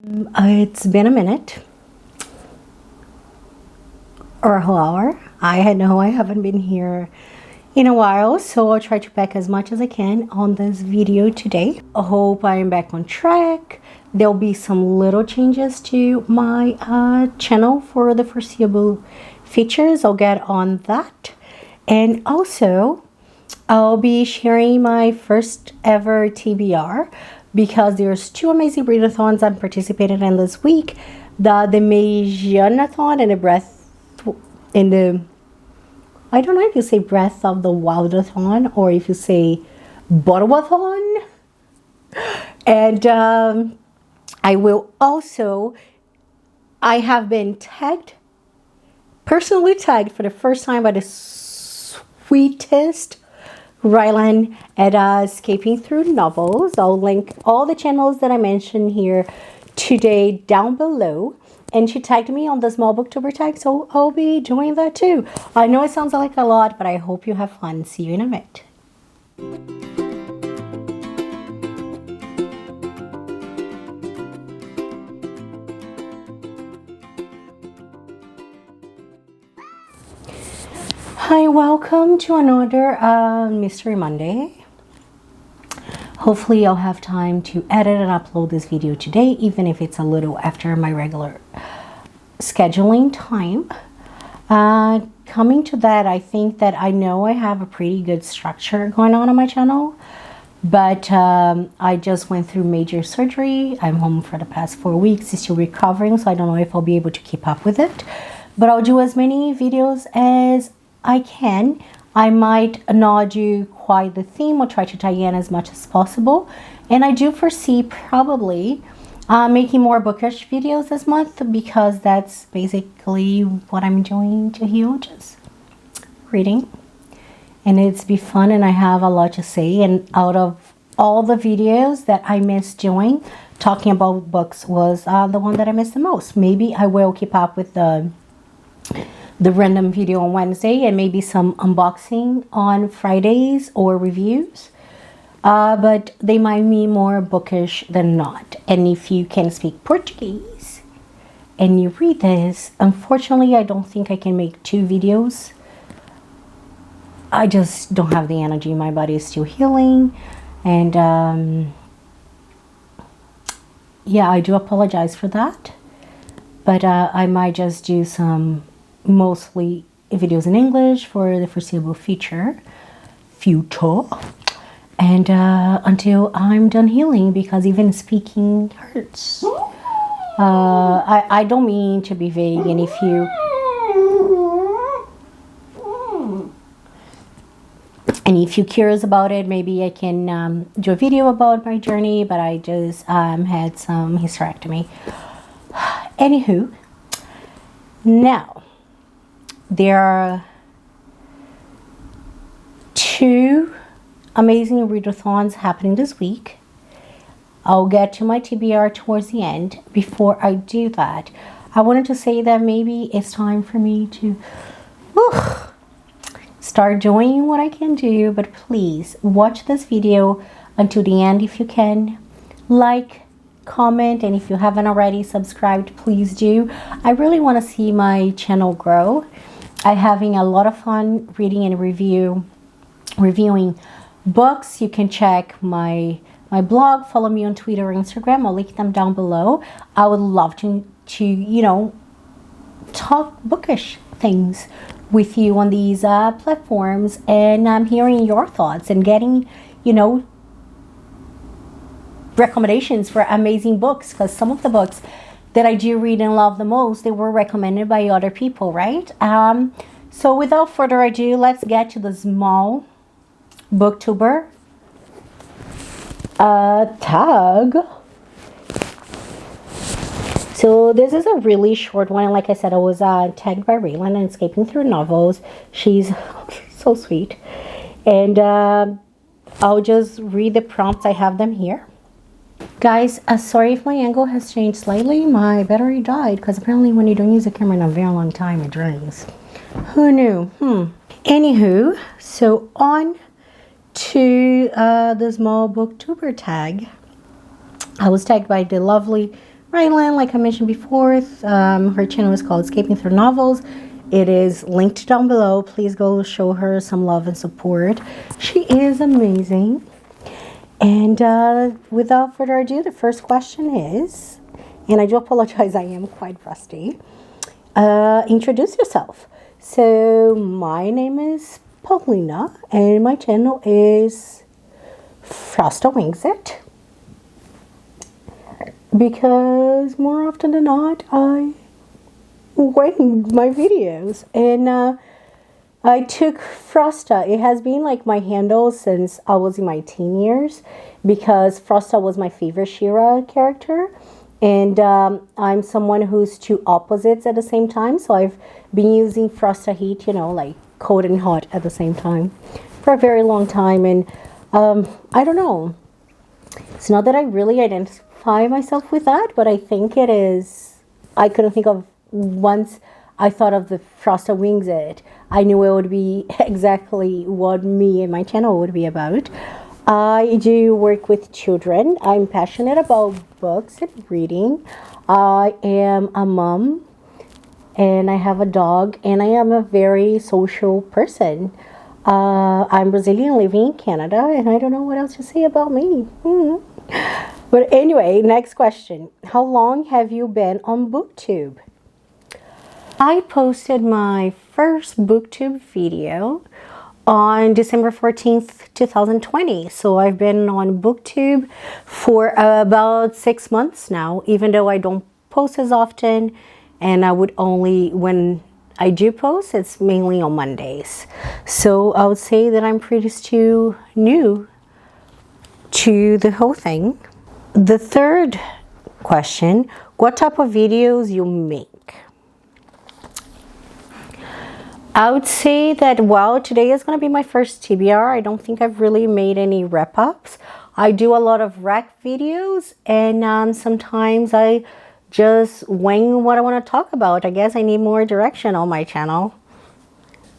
It's been a minute or a whole hour. I know I haven't been here in a while, so I'll try to pack as much as I can on this video today. I hope I'm back on track. There'll be some little changes to my channel for the foreseeable features. I'll get on that. And also, I'll be sharing my first ever TBR because there's two amazing readathons I'm participating in this week. The MAYsianathon and the I don't know if you say Breath of the Wildathon or if you say Botwathon. And I have been personally tagged for the first time by the sweetest Rylan at Escaping Through Novels. I'll link all the channels that I mentioned here today down below. And she tagged me on the small booktuber tag, so I'll be doing that too. I know it sounds like a lot, but I hope you have fun. See you in a bit. Hi, welcome to another Mystery Monday. Hopefully I'll have time to edit and upload this video today, even if it's a little after my regular scheduling time. Coming to that, I think that I know I have a pretty good structure going on my channel, but I just went through major surgery. I'm home for the past 4 weeks, still recovering, so I don't know if I'll be able to keep up with it, but I'll do as many videos as I can. I might not do quite the theme. I'll try to tie in as much as possible. And I do foresee probably making more bookish videos this month because that's basically what I'm doing to heal, just reading. And it's be fun and I have a lot to say. And out of all the videos that I missed doing, talking about books was the one that I missed the most. Maybe I will keep up with the random video on Wednesday and maybe some unboxing on Fridays or reviews, but they might be more bookish than not. And if you can speak Portuguese and you read this, unfortunately I don't think I can make 2 videos. I just don't have the energy. My body is still healing, and yeah, I do apologize for that, but I might just do some mostly videos in English for the foreseeable future, and until I'm done healing, because even speaking hurts. I don't mean to be vague, and if you're curious about it, maybe I can do a video about my journey, but I just had some hysterectomy. Anywho, now there are 2 amazing readathons happening this week. I'll get to my TBR towards the end. Before I do that, I wanted to say that maybe it's time for me to start doing what I can do, but please watch this video until the end if you can. Like, comment, and if you haven't already subscribed, please do. I really want to see my channel grow. I'm having a lot of fun reading and reviewing books. You can check my blog, follow me on Twitter or Instagram. I'll link them down below. I would love to you know, talk bookish things with you on these platforms, and I'm hearing your thoughts and getting, you know, recommendations for amazing books, because some of the books that I do read and love the most, they were recommended by other people, right? So without further ado, let's get to the small booktuber tag. So this is a really short one, and like I said, I was tagged by Rylan and Escaping Through Novels. She's so sweet, and I'll just read the prompts. I have them here. Guys, sorry if my angle has changed slightly. My battery died because apparently when you don't use a camera in a very long time, it drains. Who knew? Anywho, so on to the small booktuber tag. I was tagged by the lovely Ryland, like I mentioned before. Her channel is called Escaping Through Novels. It is linked down below. Please go show her some love and support. She is amazing. And without further ado, the first question is, and I do apologize, I am quite rusty. Introduce yourself. So my name is Paulina, and my channel is frostawingsit. Because more often than not, I wing my videos, and I took Frosta. It has been like my handle since I was in my teen years, because Frosta was my favorite Shira character, and I'm someone who's two opposites at the same time, so I've been using Frosta Heat, you know, like cold and hot at the same time for a very long time. And I don't know, it's not that I really identify myself with that, but I think it is, I couldn't think of, once I thought of the frostawingsit, I knew it would be exactly what me and my channel would be about. I do work with children. I'm passionate about books and reading. I am a mom, and I have a dog, and I am a very social person. I'm Brazilian living in Canada, and I don't know what else to say about me. But anyway, next question. How long have you been on BookTube? I posted my first BookTube video on December 14th, 2020. So I've been on BookTube for about 6 months now, even though I don't post as often. And I would only, when I do post, it's mainly on Mondays. So I would say that I'm pretty still new to the whole thing. The third question, what type of videos you make? I would say that, well, today is going to be my first TBR. I don't think I've really made any wrap-ups. I do a lot of rec videos, and sometimes I just wing what I want to talk about. I guess I need more direction on my channel.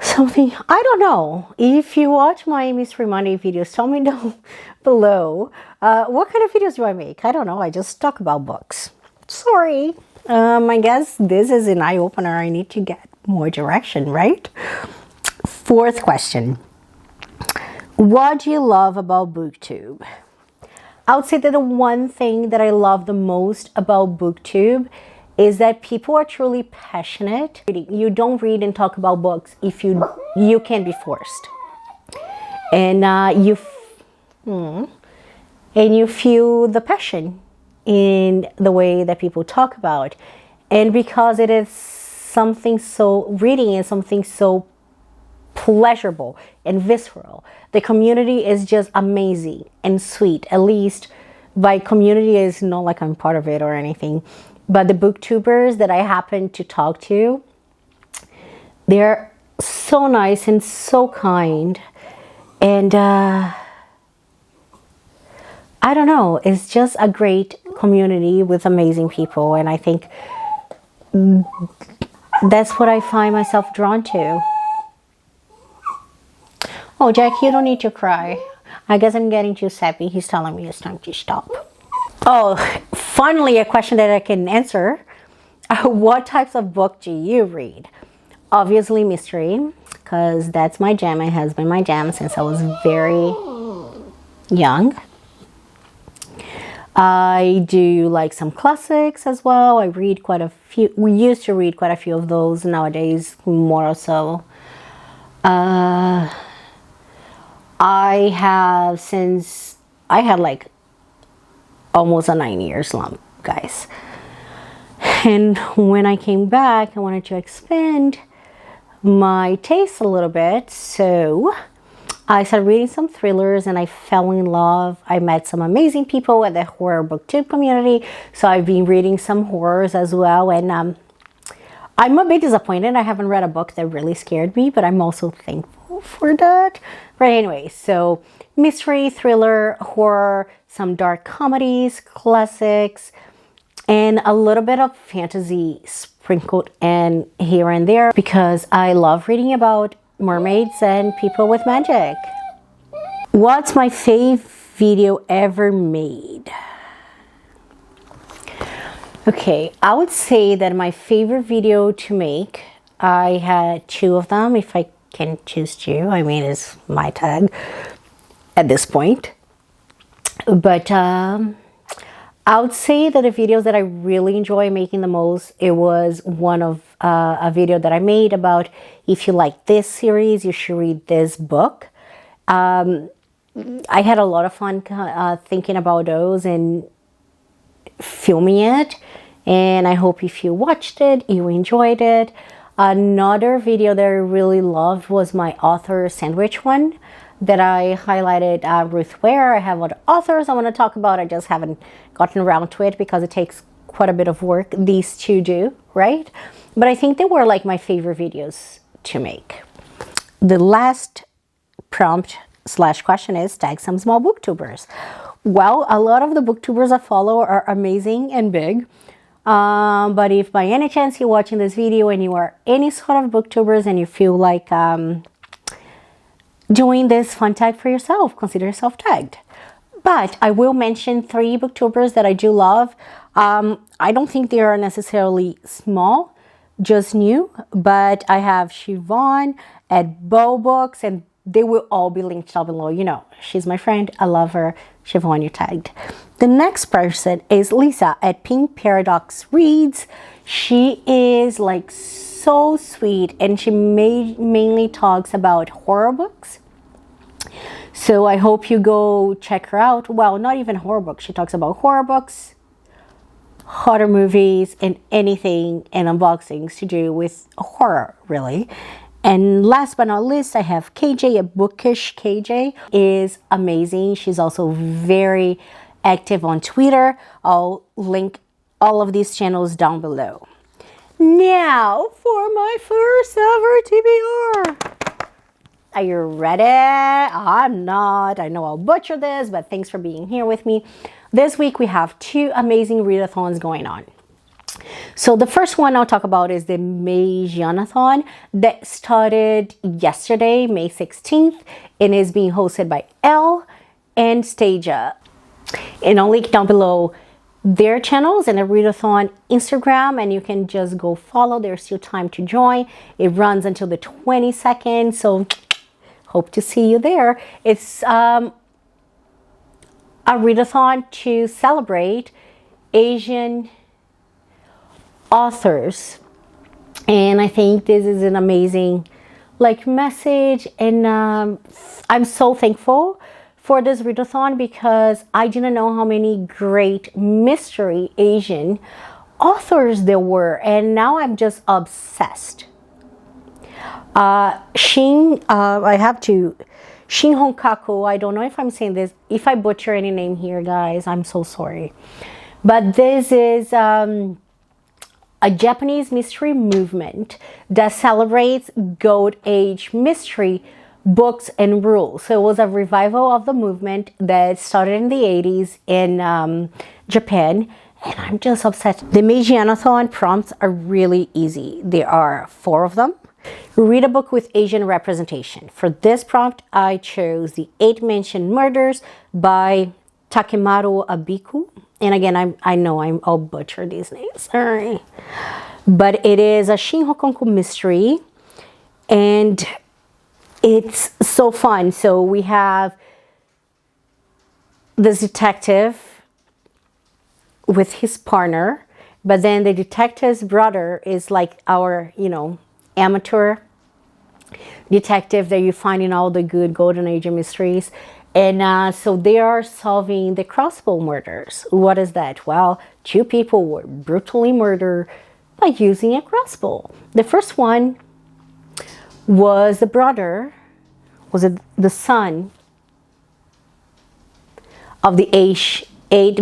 Something, I don't know. If you watch my Mystery Monday videos, tell me down below. What kind of videos do I make? I don't know. I just talk about books. Sorry. I guess this is an eye-opener. I need to get more direction, right? Fourth question. What do you love about BookTube? I would say that the one thing that I love the most about BookTube is that people are truly passionate. You don't read and talk about books if you can be forced. And you feel the passion in the way that people talk about. And because it is something so, reading is something so pleasurable and visceral, the community is just amazing and sweet. At least by community is not like I'm part of it or anything, but the booktubers that I happen to talk to, they're so nice and so kind. And I don't know, it's just a great community with amazing people, and I think that's what I find myself drawn to. Oh, Jack, you don't need to cry. I guess I'm getting too sappy. He's telling me it's time to stop. Oh, finally a question that I can answer. What types of book do you read? Obviously mystery, because that's my jam. It has been my jam since I was very young. I do like some classics as well. I read quite a few. We used to read quite a few of those. Nowadays, more so. I have, since I had like almost a 9 year slump, guys. And when I came back, I wanted to expand my taste a little bit. So I started reading some thrillers, and I fell in love. I met some amazing people at the horror booktube community. So I've been reading some horrors as well. And I'm a bit disappointed. I haven't read a book that really scared me, but I'm also thankful for that. But anyway, so mystery, thriller, horror, some dark comedies, classics, and a little bit of fantasy sprinkled in here and there, because I love reading about mermaids and people with magic. What's my fave video ever made? Okay, I would say that my favorite video to make, I had two of them. If I can choose two, I mean, it's my tag at this point. But I would say that the videos that I really enjoy making the most, it was one of a video that I made about, if you like this series, you should read this book. I had a lot of fun thinking about those and filming it, and I hope if you watched it, you enjoyed it. Another video that I really loved was my author sandwich one that I highlighted Ruth Ware. I have other authors I want to talk about. I just haven't gotten around to it because it takes quite a bit of work. These two do, right? But I think they were like my favorite videos to make. The last prompt / question is tag some small booktubers. Well, a lot of the booktubers I follow are amazing and big. But if by any chance you're watching this video and you are any sort of booktubers and you feel like doing this fun tag for yourself, consider yourself tagged. But I will mention 3 booktubers that I do love. I don't think they are necessarily small, just new, but I have Siobhan at Bow Books, and they will all be linked down below. You know, she's my friend. I love her. Siobhan, you tagged. The next person is Lisa at Pink Paradox Reads. She is like so sweet, and she mainly talks about horror books. So I hope you go check her out. Well, not even horror books. She talks about horror books, horror movies, and anything and unboxings to do with horror, really. And last but not least, I have KJ at BookishKJ. Is amazing. She's also very active on Twitter. I'll link all of these channels down below. Now for my first ever TBR. Are you ready? I'm not. I know I'll butcher this, but thanks for being here with me. This week we have 2 amazing readathons going on. So the first one I'll talk about is the MAYsianathon that started yesterday, May 16th, and is being hosted by Elle and Stasia. And I'll link down below their channels and the Readathon Instagram, and you can just go follow. There's still time to join. It runs until the 22nd, so hope to see you there. It's a readathon to celebrate Asian authors, and I think this is an amazing message, and I'm so thankful for this readathon because I didn't know how many great mystery Asian authors there were, and now I'm just obsessed. Shin Honkaku, I don't know if I'm saying this, if I butcher any name here, guys, I'm so sorry, but this is a Japanese mystery movement that celebrates Gold Age mystery books and rules. So it was a revival of the movement that started in the 80s in Japan, and I'm just obsessed. The MAYsianathon prompts are really easy. There are 4 of them. Read a book with Asian representation. For this prompt, I chose The 8 Mentioned Murders by Takemaru Abiku. And again, I know I'll butcher these names, sorry. But it is a Shin Honkaku mystery, and it's so fun. So we have this detective with his partner, but then the detective's brother is like our, amateur detective that you find in all the good Golden Age mysteries. And so they are solving the crossbow murders. What is that? Well, 2 people were brutally murdered by using a crossbow. The first one was the brother, was it the son of the 8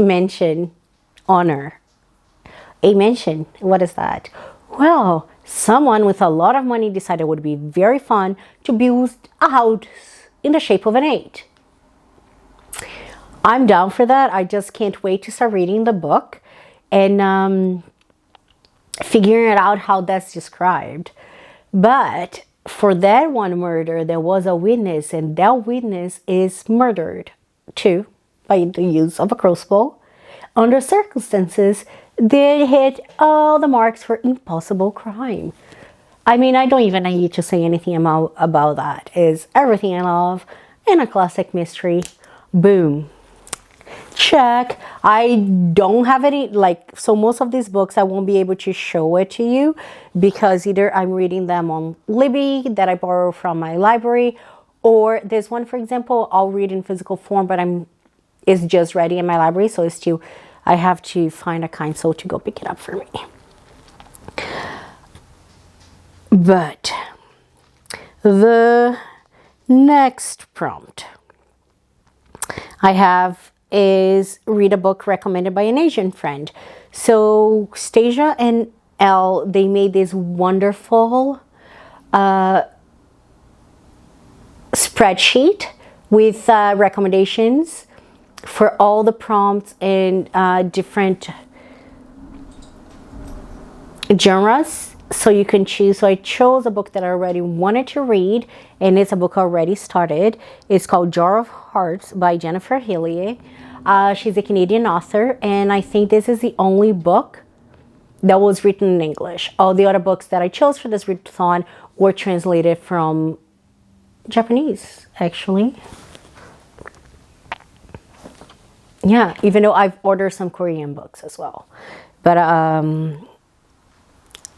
mentioned honor. 8 mentioned, what is that? Well, someone with a lot of money decided it would be very fun to build a house in the shape of an 8. I'm down for that. I just can't wait to start reading the book and figuring out how that's described. But for that one murder, there was a witness, and that witness is murdered too by the use of a crossbow under circumstances They hit all the marks for impossible crime. I mean, I don't even need to say anything about that. It's everything I love in a classic mystery. Boom. Check. I don't have any, like, so most of these books I won't be able to show it to you because either I'm reading them on Libby that I borrow from my library, or this one, for example, I'll read in physical form, but it's just ready in my library, so it's still, I have to find a kind soul to go pick it up for me. But the next prompt I have is read a book recommended by an Asian friend. So Stasia and Elle, they made this wonderful spreadsheet with recommendations for all the prompts and different genres. So you can choose. So I chose a book that I already wanted to read, and it's a book I already started. It's called Jar of Hearts by Jennifer Hillier. She's a Canadian author, and I think this is the only book that was written in English. All the other books that I chose for this readathon were translated from Japanese, actually. Yeah, even though I've ordered some Korean books as well. But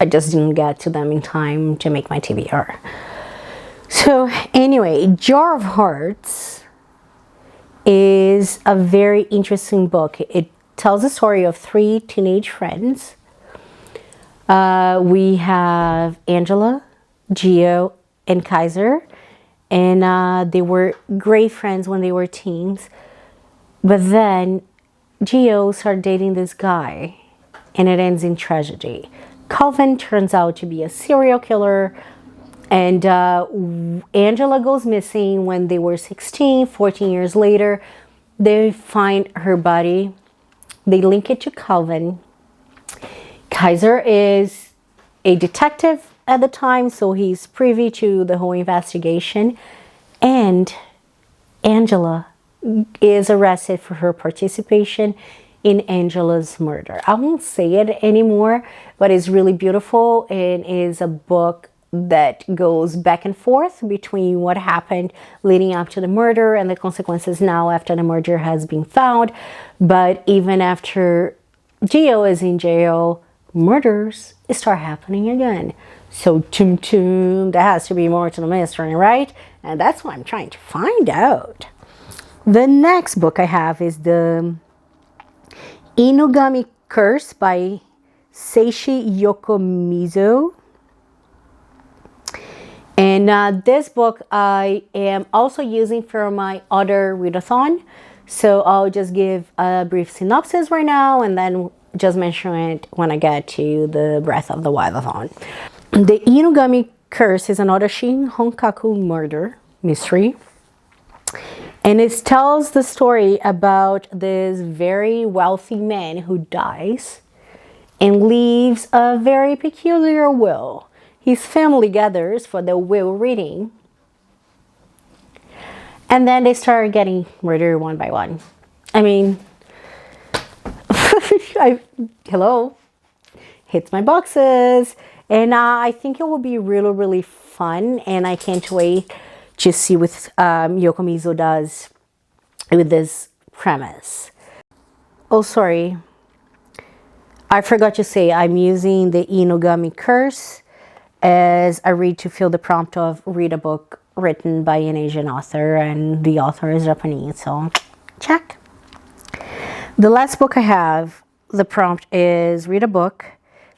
I just didn't get to them in time to make my TBR. So anyway, Jar of Hearts is a very interesting book. It tells the story of 3 teenage friends. We have Angela, Gio, and Kaiser. And they were great friends when they were teens. But then Gio started dating this guy, and it ends in tragedy. Calvin turns out to be a serial killer, and Angela goes missing when they were 16. 14 years later, they find her body. They link it to Calvin. Kaiser is a detective at the time, so he's privy to the whole investigation, and Angela is arrested for her participation in Angela's murder. I won't say it anymore, but it's really beautiful and is a book that goes back and forth between what happened leading up to the murder and the consequences now after the murder has been found. But even after Gio is in jail, murders start happening again. So there has to be more to the mystery, right? And that's what I'm trying to find out. The next book I have is the Inugami Curse by Seishi Yokomizo. And this book I am also using for my other readathon. So I'll just give a brief synopsis right now and then just mention it when I get to the Breath of the Wildathon. The Inugami Curse is another Shin Honkaku murder mystery. And it tells the story about this very wealthy man who dies and leaves a very peculiar will. His family gathers for the will reading. And then they start getting murdered one by one. I mean, hello, hits my boxes. And I think it will be really, really fun. And I can't wait to see what Yokomizo does with this premise. Oh, sorry. I forgot to say I'm using the Inugami Curse as I read to fill the prompt of read a book written by an Asian author, and the author is Japanese, so check. The last book I have, the prompt is read a book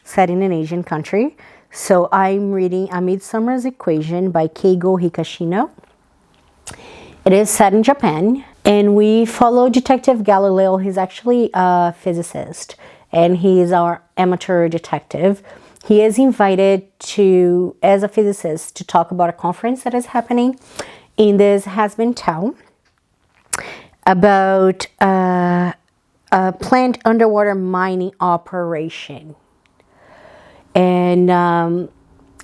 set in an Asian country. So I'm reading A Midsummer's Equation by Keigo Higashino. It is set in Japan, and we follow Detective Galileo. He's actually a physicist, and he is our amateur detective. He is invited to, as a physicist, to talk about a conference that is happening in this has-been town about a planned underwater mining operation. And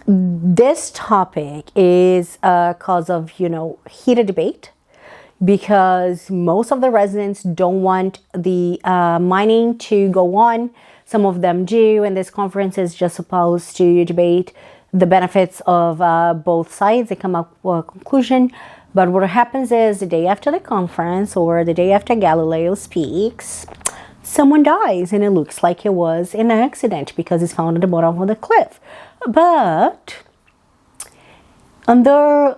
this topic is a cause of, heated debate, because most of the residents don't want the mining to go on. some of them do, and this conference is just supposed to debate the benefits of both sides. They come up with a conclusion. But what happens is the day after the conference or the day after Galileo speaks, someone dies, and it looks like it was an accident because it's found at the bottom of the cliff. But under,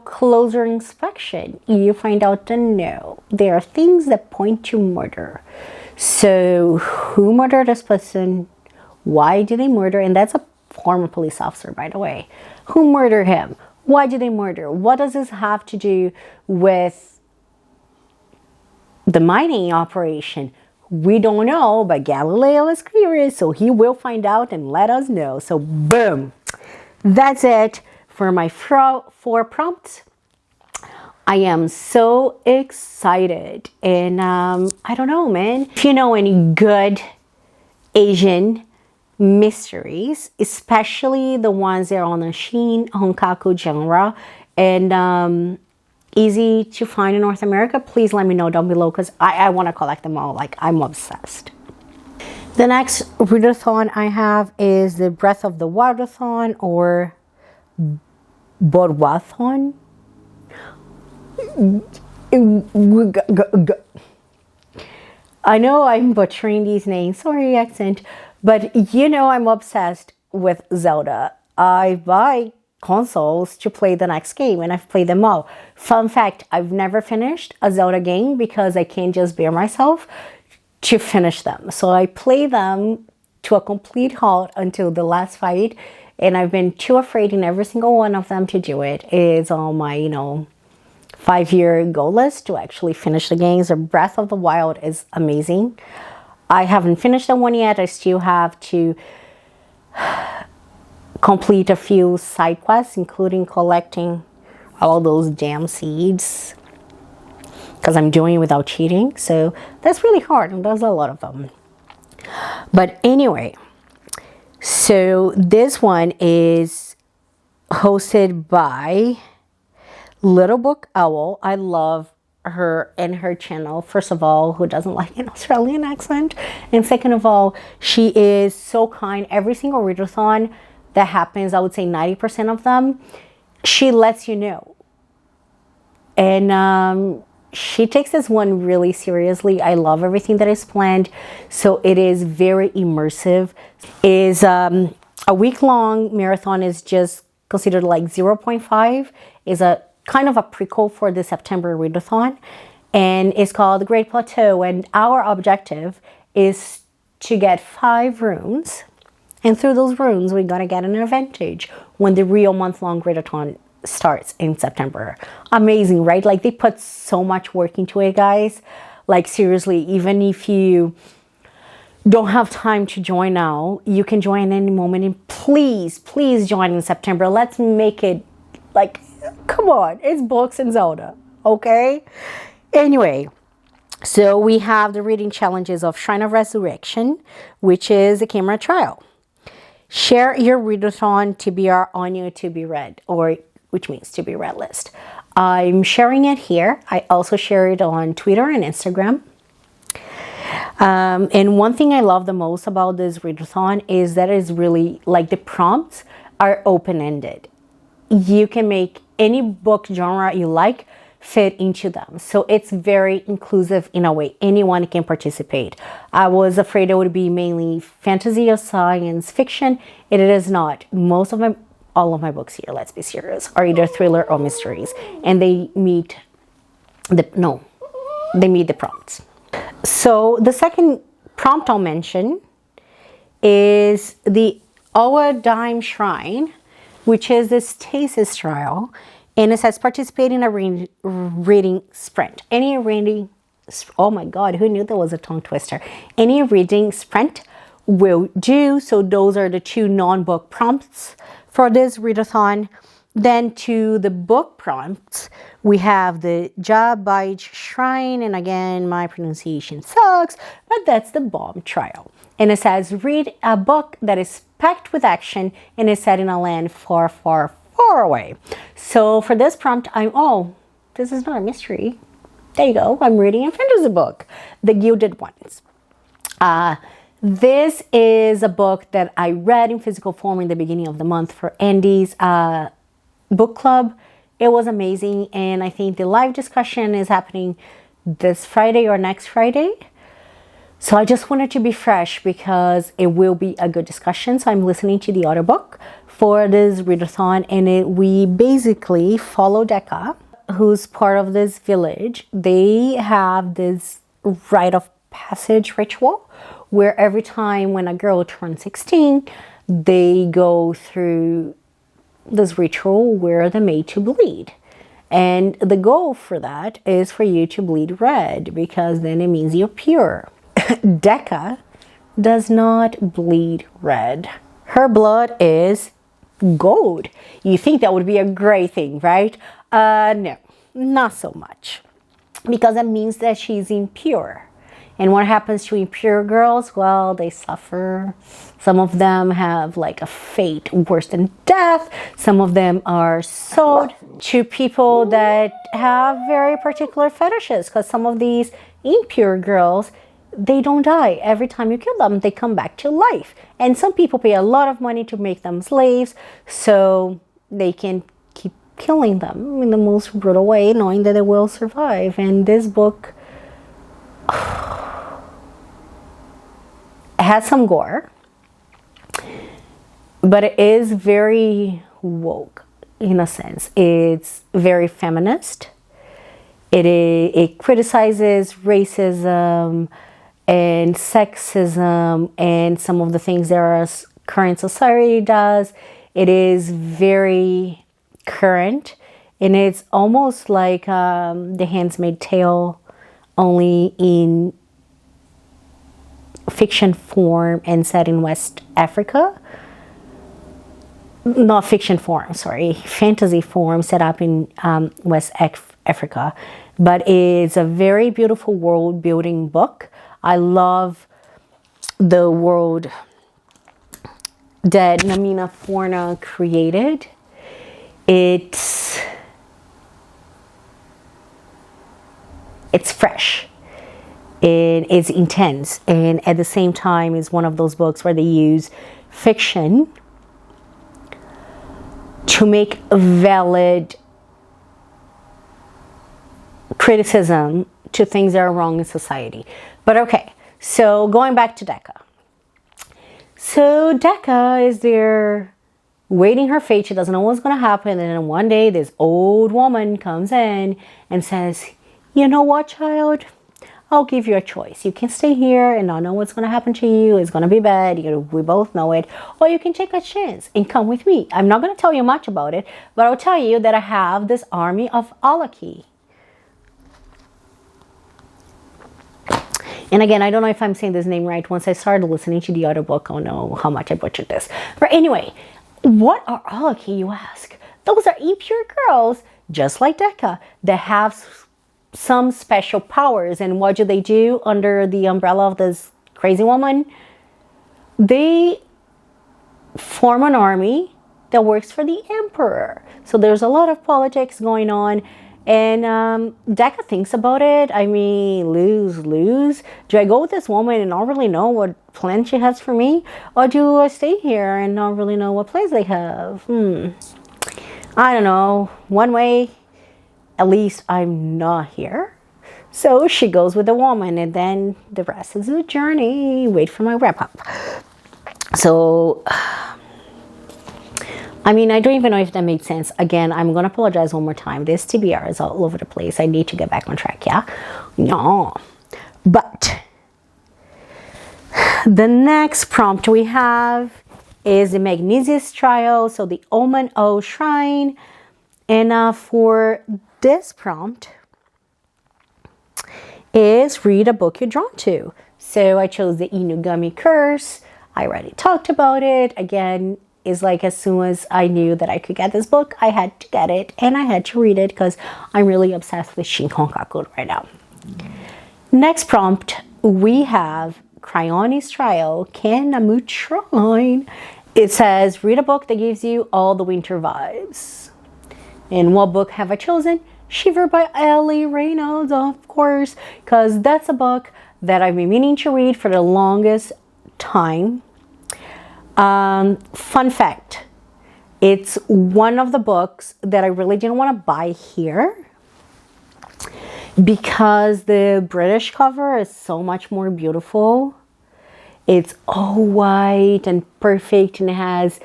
closer inspection, you find out that no, there are things that point to murder. So who murdered this person? Why did they murder? And that's a former police officer, by the way. Who murdered him? Why did they murder? What does this have to do with the mining operation? We don't know, but Galileo is curious, so he will find out and let us know. So boom, that's it for my 4 prompts. I am so excited, and I don't know, man. If you know any good Asian mysteries, especially the ones that are on the Shin Honkaku genre and easy to find in North America, please let me know down below, because I want to collect them all. Like, I'm obsessed. The next readathon I have is the Breath of the Wildathon, or Botwathon. I know I'm butchering these names, sorry accent, but I'm obsessed with Zelda. I buy consoles to play the next game, and I've played them all. Fun fact, I've never finished a Zelda game because I can't just bear myself to finish them. So I play them to a complete halt until the last fight, and I've been too afraid in every single one of them to do it. It's on my, 5-year goal list to actually finish the games. The Breath of the Wild is amazing. I haven't finished that one yet. I still have to complete a few side quests, including collecting all those damn seeds, because I'm doing it without cheating. So that's really hard, and there's a lot of them. But anyway, so this one is hosted by Little Book Owl. I love her and her channel. First of all, who doesn't like an Australian accent? And second of all, she is so kind. Every single readathon that happens, I would say 90% of them, she lets you know. And she takes this one really seriously. I love everything that is planned. So it is very immersive. Is a week-long marathon is just considered like 0.5. Is a kind of a prequel for the September readathon, and it's called The Great Plateau. And our objective is to get 5 rooms, and through those rooms we're gonna get an advantage when the real month-long readathon starts in September. Amazing, right? Like, they put so much work into it, guys. Like, seriously, even if you don't have time to join now, you can join any moment, and please join in September. Let's make it, like, come on, it's books and Zelda, okay? Anyway, so we have the reading challenges of Shrine of Resurrection, which is a camera trial. Share your Readathon TBR on your to be read, or which means to be read list. I'm sharing it here. I also share it on Twitter and Instagram. And one thing I love the most about this readathon is that it's really, like, the prompts are open-ended. You can make any book genre you like fit into them. So it's very inclusive in a way. Anyone can participate. I was afraid it would be mainly fantasy or science fiction. It is not. All of my books here, let's be serious, are either thriller or mysteries. And they meet the prompts. So the second prompt I'll mention is the Owadime Shrine, which is this stasis trial, and it says participate in a reading sprint. Any reading, oh my God, who knew that was a tongue twister? Any reading sprint will do. So those are the 2 non-book prompts for this readathon. Then to the book prompts, we have the Jabai Shrine, and again, my pronunciation sucks, but that's the bomb trial. And it says, read a book that is packed with action and is set in a land far, far, far away. So for this prompt, this is not a mystery. There you go. I'm reading a fantasy book, The Gilded Ones. This is a book that I read in physical form in the beginning of the month for Andy's book club. It was amazing, and I think the live discussion is happening this Friday or next Friday. So I just wanted to be fresh because it will be a good discussion. So I'm listening to the audiobook for this readathon, and we basically follow Decca, who's part of this village. They have this rite of passage ritual where every time when a girl turns 16, they go through this ritual where they're made to bleed. And the goal for that is for you to bleed red, because then it means you're pure. Decca does not bleed red. Her blood is gold. You think that would be a great thing, right? No, not so much, because that means that she's impure. And what happens to impure girls? Well, they suffer. Some of them have like a fate worse than death. Some of them are sold to people that have very particular fetishes, because some of these impure girls, they don't die. Every time you kill them, they come back to life. And some people pay a lot of money to make them slaves so they can keep killing them in the most brutal way, knowing that they will survive. And this book has some gore, but it is very woke in a sense. It's very feminist. It criticizes racism and sexism and some of the things that our current society does. It is very current, and it's almost like The Handmaid's Tale, only in fiction form and set in West Africa. Not fiction form, sorry, fantasy form set up in West Africa. But it's a very beautiful world building book. I love the world that Namina Forna created. It's fresh. It's intense, and at the same time is one of those books where they use fiction to make valid criticism to things that are wrong in society. But okay, so going back to Decca. So Decca is there waiting her fate. She doesn't know what's going to happen. And then one day this old woman comes in and says, you know what, child? I'll give you a choice. You can stay here and not know what's going to happen to you. It's going to be bad. We both know it. Or you can take a chance and come with me. I'm not going to tell you much about it, but I'll tell you that I have this army of Alaki. And again, I don't know if I'm saying this name right. Once I started listening to the audiobook, I'll know how much I butchered this. But anyway, what are Alaki, you ask? Those are impure girls, just like Decca, that have some special powers. And what do they do under the umbrella of this crazy woman? They form an army that works for the emperor. So there's a lot of politics going on. And Decca thinks about it. I mean, lose. Do I go with this woman and not really know what plan she has for me? Or do I stay here and not really know what plans they have? I don't know. One way, at least I'm not here. So she goes with the woman, and then the rest is a journey. Wait for my wrap up. So, I mean, I don't even know if that made sense. Again, I'm going to apologize one more time. This TBR is all over the place. I need to get back on track, yeah? No. But the next prompt we have is the Magnesius trial, so the Omen O Shrine. And for this prompt is read a book you're drawn to. So I chose the Inugami Curse. I already talked about it. Again, is like as soon as I knew that I could get this book, I had to get it and I had to read it because I'm really obsessed with Shinkonkaku right now. Next prompt, we have Cryonis Trial, Kanamu Shrine. It says, read a book that gives you all the winter vibes. And what book have I chosen? Shiver by Ellie Reynolds, of course, because that's a book that I've been meaning to read for the longest time. Fun fact, it's one of the books that I really didn't want to buy here because the British cover is so much more beautiful. It's all white and perfect, and it has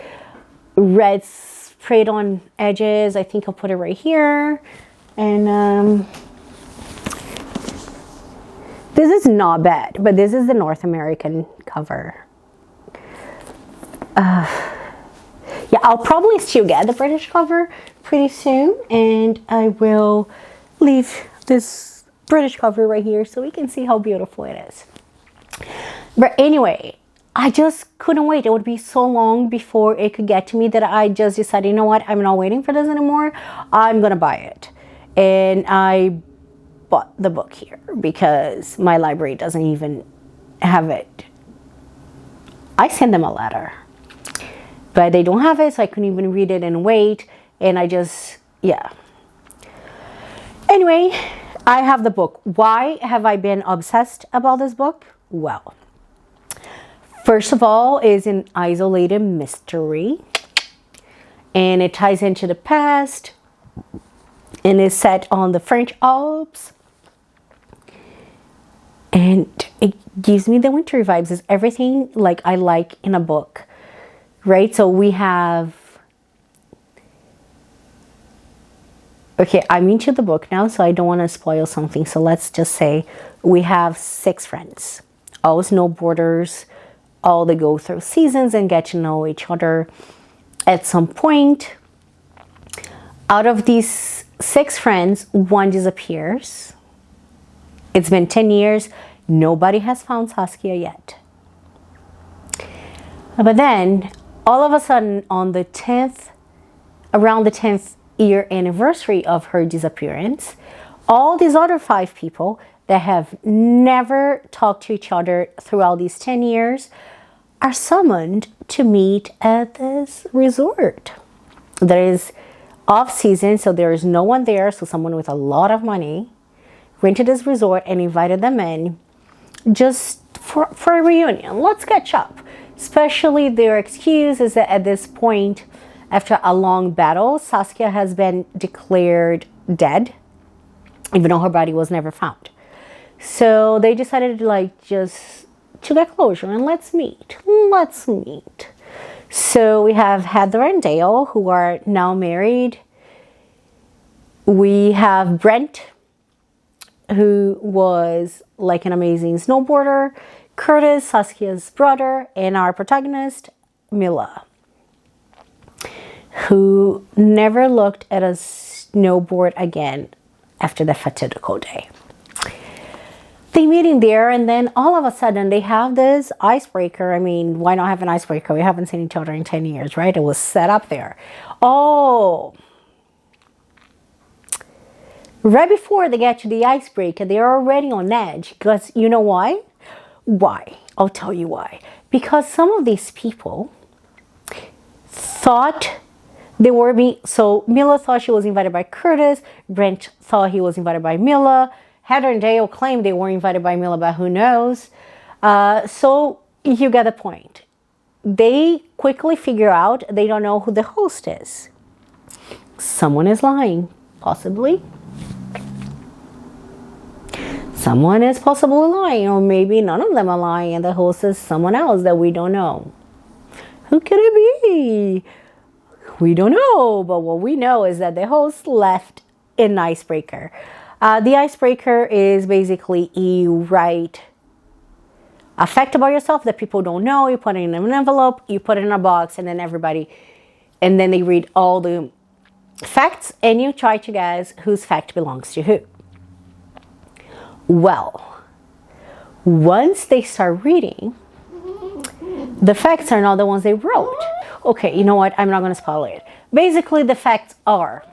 red sprayed on edges. I think I'll put it right here. And this is not bad, but this is the North American cover. Yeah, I'll probably still get the British cover pretty soon, and I will leave this British cover right here so we can see how beautiful it is. But anyway, I just couldn't wait. It would be so long before it could get to me that I just decided, you know what, I'm not waiting for this anymore. I'm gonna buy it. And I bought the book here because my library doesn't even have it. I sent them a letter, but they don't have it, so I couldn't even read it and wait. And I just, yeah. Anyway, I have the book. Why have I been obsessed about this book? Well, first of all, is an isolated mystery, and it ties into the past, and is set on the French Alps, and it gives me the winter vibes. It's everything like I like in a book, right? So we have, okay, I'm into the book now, so I don't want to spoil something. So let's just say we have 6 friends, all snowboarders, all they go through seasons and get to know each other. At some point, out of these 6 friends, one disappears. It's been 10 years. Nobody has found Saskia yet. But then, all of a sudden, on the 10th, around the 10th year anniversary of her disappearance, all these other 5 people that have never talked to each other throughout these 10 years are summoned to meet at this resort. That is off season, so there is no one there. So someone with a lot of money rented this resort and invited them in just for a reunion. Let's catch up. Especially their excuse is that at this point, after a long battle, Saskia has been declared dead, even though her body was never found. So they decided like just to get closure and let's meet. So we have Heather and Dale, who are now married. We have Brent, who was like an amazing snowboarder, Curtis, Saskia's brother, and our protagonist, Mila, who never looked at a snowboard again after the fatidical day. They meet in there, and then all of a sudden they have this icebreaker. I mean, why not have an icebreaker? We haven't seen each other in 10 years, right? It was set up there. Oh, right before they get to the icebreaker, they're already on edge. Because you know why? Why? I'll tell you why. Because some of these people thought they were being, so Mila thought she was invited by Curtis. Brent thought he was invited by Mila. Heather and Dale claimed they were invited by Mila, but who knows? So you get the point. They quickly figure out they don't know who the host is. Someone is lying, possibly. Someone is possibly lying, or maybe none of them are lying and the host is someone else that we don't know. Who could it be? We don't know, but what we know is that the host left an icebreaker. The icebreaker is basically you write a fact about yourself that people don't know. You put it in an envelope, you put it in a box, and then they read all the facts, and you try to guess whose fact belongs to who. Well, once they start reading, the facts are not the ones they wrote. Okay, you know what? I'm not going to spoil it. Basically, the facts are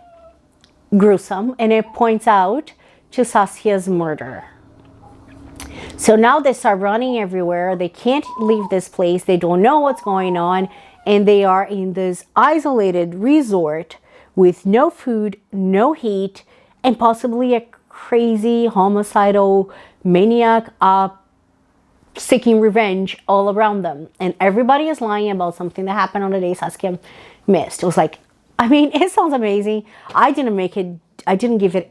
gruesome, and it points out to Saskia's murder. So now they start running everywhere. They can't leave this place. They don't know what's going on, and they are in this isolated resort with no food, no heat, and possibly a crazy homicidal maniac seeking revenge all around them. And everybody is lying about something that happened on the day Saskia missed. It was like, I mean, it sounds amazing. I didn't give it,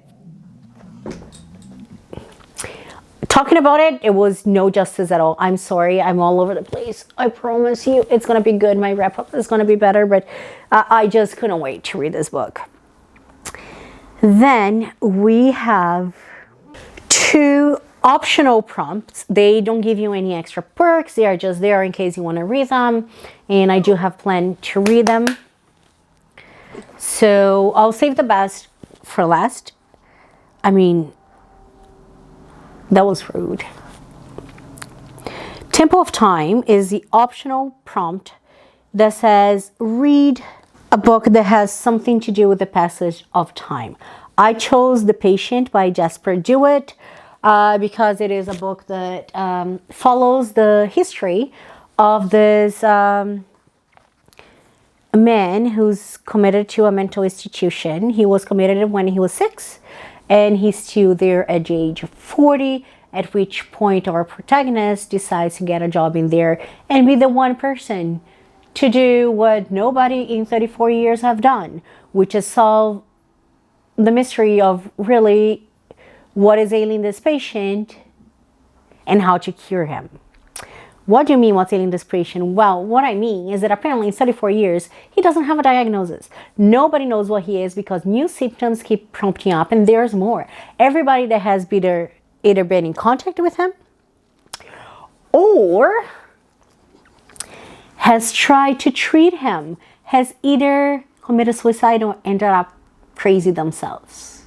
talking about it, it was no justice at all. I'm sorry, I'm all over the place. I promise you it's gonna be good. My wrap-up is gonna be better, but I just couldn't wait to read this book. Then we have 2 optional prompts. They don't give you any extra perks. They are just there in case you want to read them. And I do have planned to read them. So I'll save the best for last. I mean, that was rude. Temple of Time is the optional prompt that says, read a book that has something to do with the passage of time. I chose The Patient by Jasper Dewitt because it is a book that follows the history of this man who's committed to a mental institution. He was committed when he was 6, and he's still there at the age of 40, at which point our protagonist decides to get a job in there and be the one person to do what nobody in 34 years have done, which is solve the mystery of really what is ailing this patient and how to cure him. What do you mean what's ailing this patient? Well, what I mean is that apparently in 34 years, he doesn't have a diagnosis. Nobody knows what he is because new symptoms keep prompting up, and there's more. Everybody that has either been in contact with him or has tried to treat him has either committed suicide or ended up crazy themselves.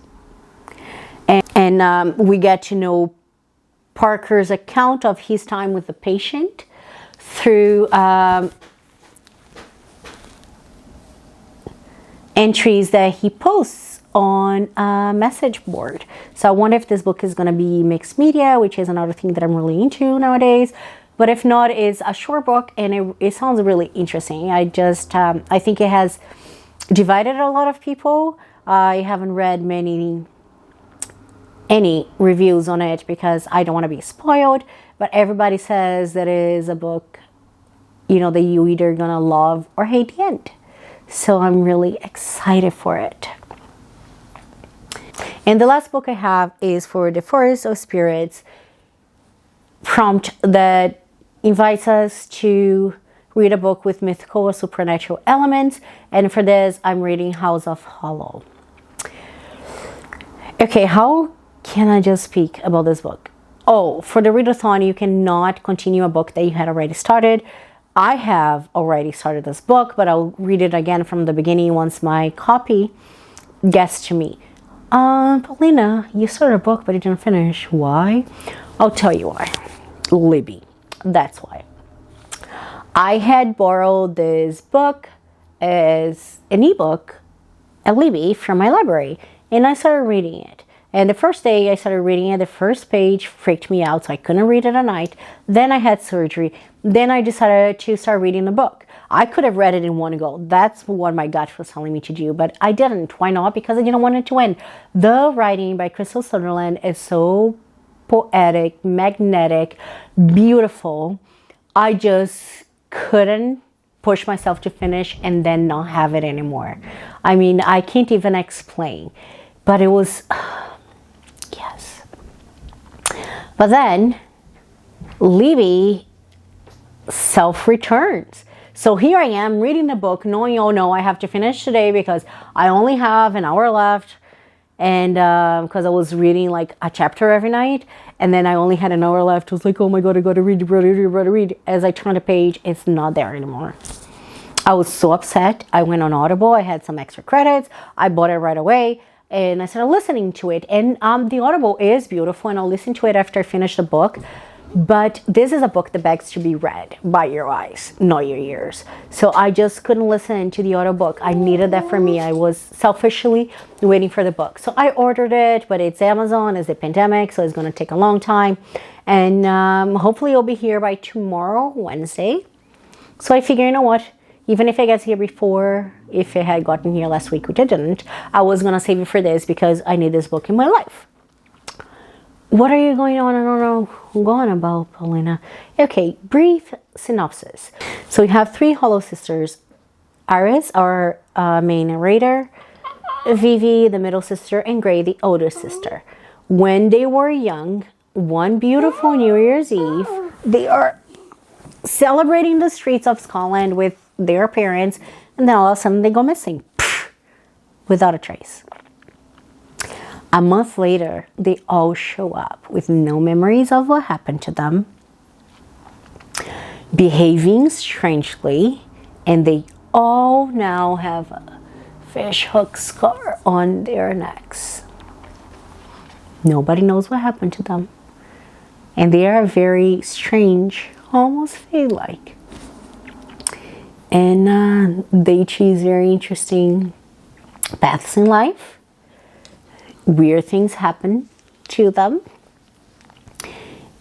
And we get to know Parker's account of his time with the patient through entries that he posts on a message board. So I wonder if this book is going to be mixed media, which is another thing that I'm really into nowadays. But if not, it's a short book and it sounds really interesting. I think it has divided a lot of people. I haven't read any reviews on it because I don't want to be spoiled, but everybody says that it is a book, you know, that you either gonna love or hate the end. So I'm really excited for it. And the last book I have is for the Forest of Spirits prompt that invites us to read a book with mythical or supernatural elements. And for this, I'm reading House of Hollow. Okay, how can I just speak about this book? Oh, for the readathon, you cannot continue a book that you had already started. I have already started this book, but I'll read it again from the beginning once my copy gets to me. Paulina, you started a book, but you didn't finish. Why? I'll tell you why. Libby. That's why. I had borrowed this book as an ebook at Libby from my library, and I started reading it. And the first day I started reading it, the first page freaked me out, so I couldn't read it at night. Then I had surgery. Then I decided to start reading the book. I could have read it in one go. That's what my gut was telling me to do, but I didn't. Why not? Because I didn't want it to end. The writing by Crystal Sutherland is so poetic, magnetic, beautiful. I just couldn't push myself to finish and then not have it anymore. I mean, I can't even explain, but it was... Yes. But then Libby self-returns. So here I am reading the book knowing, oh no, I have to finish today because I only have an hour left. And because I was reading like a chapter every night, and then I only had an hour left. I was like, oh my God, I gotta read. As I turned the page, it's not there anymore. I was so upset. I went on Audible. I had some extra credits. I bought it right away. And I started listening to it. And the Audible is beautiful, and I'll listen to it after I finish the book. But this is a book that begs to be read by your eyes, not your ears. So I just couldn't listen to the audiobook. I needed that for me. I was selfishly waiting for the book. So I ordered it, but it's Amazon, it's the pandemic, so it's going to take a long time. And hopefully it'll be here by tomorrow, Wednesday. So I figure, you know what? Even if it gets here before, if it had gotten here last week, which it didn't, I was going to save it for this because I need this book in my life. What are you going on? I don't know going about, Paulina. Okay, brief synopsis. So we have 3 hollow sisters. Iris, our main narrator, Vivi, the middle sister, and Gray, the older sister. When they were young, one beautiful New Year's Eve, they are celebrating the streets of Scotland with their parents, and then all of a sudden they go missing without a trace. A month later, they all show up with no memories of what happened to them, behaving strangely, and they all now have a fish hook scar on their necks. Nobody knows what happened to them, and they are very strange, almost fae-like, and they choose very interesting paths in life. Weird things happen to them,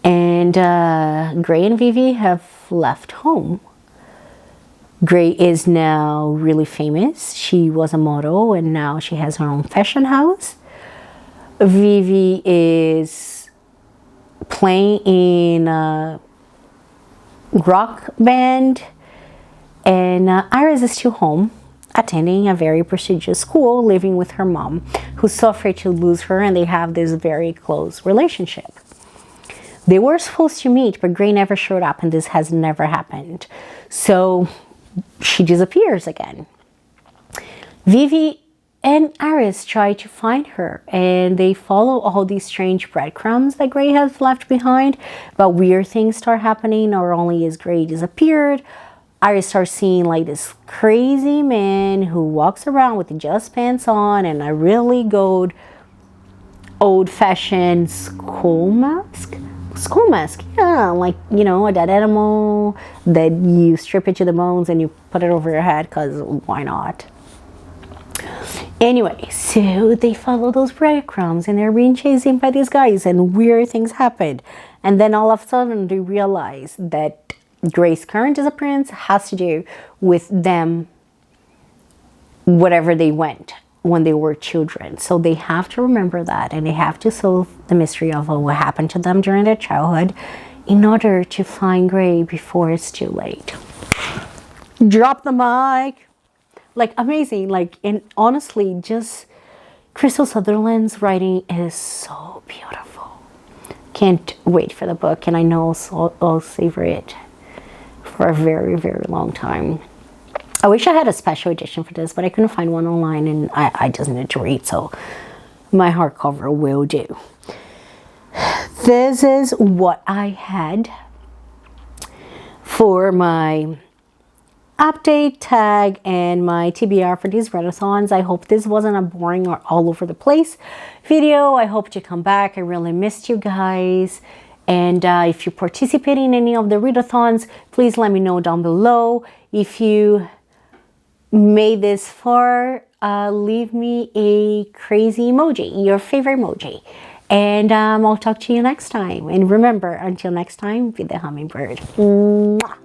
and Gray and Vivi have left home. Gray is now really famous. She was a model and now she has her own fashion house. Vivi is playing in a rock band, and Iris is still home, attending a very prestigious school, living with her mom, who's so afraid to lose her, and they have this very close relationship. They were supposed to meet, but Gray never showed up, and this has never happened. So she disappears again. Vivi and Iris try to find her, and they follow all these strange breadcrumbs that Gray has left behind, but weird things start happening. Not only is Gray disappeared, Iris starts seeing like this crazy man who walks around with just pants on and a really gold old-fashioned skull mask. Yeah, like, you know, a dead animal that you strip it to the bones and you put it over your head, because why not? Anyway, so they follow those breadcrumbs and they're being chased by these guys, and weird things happen. And then all of a sudden they realize that Gray's current disappearance has to do with them, whatever they went when they were children. So they have to remember that, and they have to solve the mystery of what happened to them during their childhood in order to find Gray before it's too late. Drop the mic. Like, amazing. Like, and honestly, just Crystal Sutherland's writing is so beautiful. Can't wait for the book, and I know I'll savor it for a very, very long time. I wish I had a special edition for this, but I couldn't find one online, and I just needed to read, so my hardcover will do. This is what I had for my update tag and my TBR for these readathons. I hope this wasn't a boring or all over the place video. I hope to come back. I really missed you guys. And if you participate in any of the readathons, please let me know down below. If you made this far, leave me a crazy emoji, your favorite emoji. And I'll talk to you next time. And remember, until next time, be the hummingbird. Mwah.